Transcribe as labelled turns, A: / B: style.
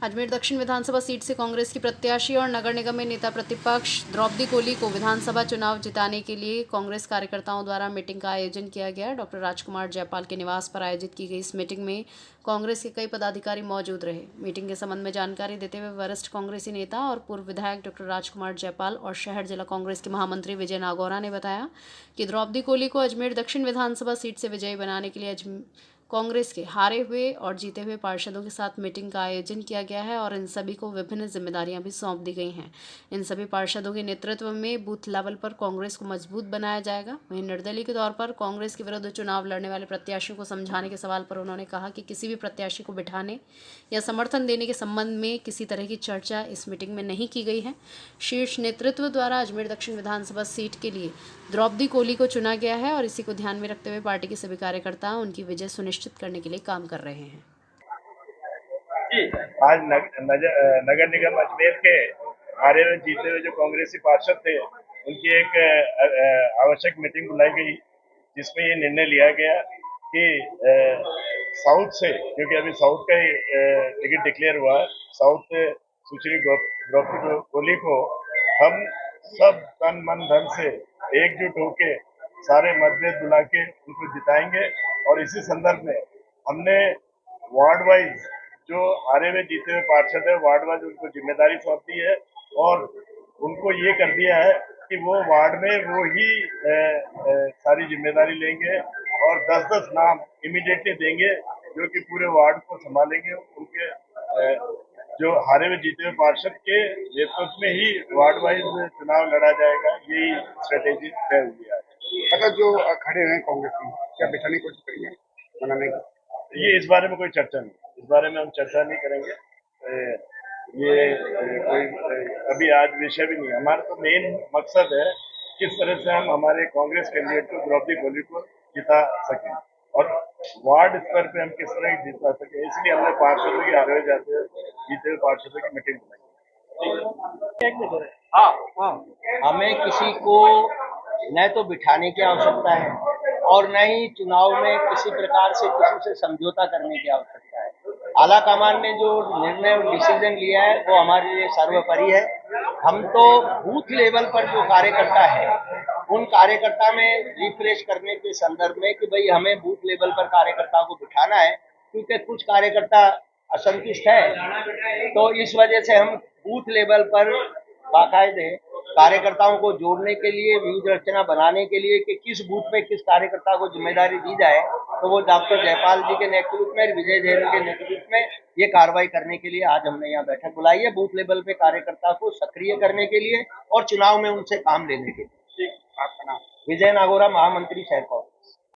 A: अजमेर दक्षिण विधानसभा सीट से कांग्रेस की प्रत्याशी और नगर निगम में नेता प्रतिपक्ष द्रौपदी कोली को विधानसभा चुनाव जिताने के लिए कांग्रेस कार्यकर्ताओं द्वारा मीटिंग का आयोजन किया गया। डॉक्टर राजकुमार जयपाल के निवास पर आयोजित की गई इस मीटिंग में कांग्रेस के कई पदाधिकारी मौजूद रहे। मीटिंग के संबंध में जानकारी देते हुए वरिष्ठ कांग्रेसी नेता और पूर्व विधायक डॉक्टर राजकुमार जयपाल और शहर जिला कांग्रेस के महामंत्री विजय नागौरा ने बताया कि द्रौपदी कोली को अजमेर दक्षिण विधानसभा सीट से विजयी बनाने के लिए कांग्रेस के हारे हुए और जीते हुए पार्षदों के साथ मीटिंग का आयोजन किया गया है और इन सभी को विभिन्न जिम्मेदारियां भी सौंप दी गई हैं। इन सभी पार्षदों के नेतृत्व में बूथ लेवल पर कांग्रेस को मजबूत बनाया जाएगा। वहीं निर्दलीय के तौर पर कांग्रेस के विरुद्ध चुनाव लड़ने वाले प्रत्याशियों को समझाने के सवाल पर उन्होंने कहा कि किसी भी प्रत्याशी को बिठाने या समर्थन देने के संबंध में किसी तरह की चर्चा इस मीटिंग में नहीं की गई है। शीर्ष नेतृत्व द्वारा अजमेर दक्षिण विधानसभा सीट के लिए द्रौपदी कोली को चुना गया है और इसी को ध्यान में रखते हुए पार्टी के सभी कार्यकर्ता उनकी विजय सुनिश्चित करने के लिए काम कर रहे हैं।
B: आज नगर निगम अजमेर के हारे हुए जीते हुए जो कांग्रेसी पार्षद थे उनकी एक आवश्यक मीटिंग बुलाई गई, जिसमें ये निर्णय लिया गया कि साउथ से, क्योंकि अभी साउथ का ही टिकट डिक्लेयर हुआ है, साउथ सुश्री द्रौपदी कोली को हम सब तन मन धन से एकजुट होके सारे मतभेद बुला के उनको जिताएंगे। और इसी संदर्भ में हमने वार्ड वाइज जो हारे हुए जीते हुए पार्षद है, वार्ड वाइज उनको जिम्मेदारी सौंप दी है और उनको ये कर दिया है कि वो वार्ड में वो ही सारी जिम्मेदारी लेंगे और 10-10 नाम इमीडिएटली देंगे जो कि पूरे वार्ड को संभालेंगे। उनके जो हारे हुए जीते हुए पार्षद के नेतृत्व में ही वार्ड वाइज चुनाव लड़ा जाएगा। यही स्ट्रेटेजी तय हुई है।
C: अच्छा, जो खड़े हैं कांग्रेस में, क्या बिठाने की कोशिश करेंगे बनाने की?
B: ये इस बारे में कोई चर्चा नहीं, इस बारे में हम चर्चा नहीं करेंगे। ये कोई अभी आज विषय भी नहीं है। हमारा तो मेन मकसद है किस तरह से हम हमारे कांग्रेस कैंडिडेट को द्रौपदी कोली को जिता सकें और वार्ड स्तर पे हम किस तरह जिता सके। इसलिए हमने पार्षदों की हारे हुए जीते हुए पार्षदों की मीटिंग बुलाई।
D: हाँ, हमें किसी को न तो बिठाने की आवश्यकता है और न ही चुनाव में किसी प्रकार से किसी से समझौता करने की आवश्यकता है। आला कमान ने जो निर्णय और डिसीजन लिया है वो हमारे लिए सर्वोपरि है। हम तो बूथ लेवल पर जो कार्यकर्ता है उन कार्यकर्ता में रिफ्रेश करने के संदर्भ में कि भाई हमें बूथ लेवल पर कार्यकर्ता को बिठाना है, क्योंकि कुछ कार्यकर्ता असंतुष्ट है। तो इस वजह से हम बूथ लेवल पर बाकायदे कार्यकर्ताओं को जोड़ने के लिए, व्यूज रचना बनाने के लिए कि किस बूथ में किस कार्यकर्ता को जिम्मेदारी दी जाए, तो वो डॉक्टर जयपाल जी के नेतृत्व में, विजय जैन के नेतृत्व में ये कार्रवाई करने के लिए आज हमने यहाँ बैठक बुलाई है, बूथ लेवल पे कार्यकर्ता को सक्रिय करने के लिए और चुनाव में उनसे काम लेने के लिए।
C: आपका नाम?
D: विजय नागौरा, महामंत्री शहर कांग्रेस।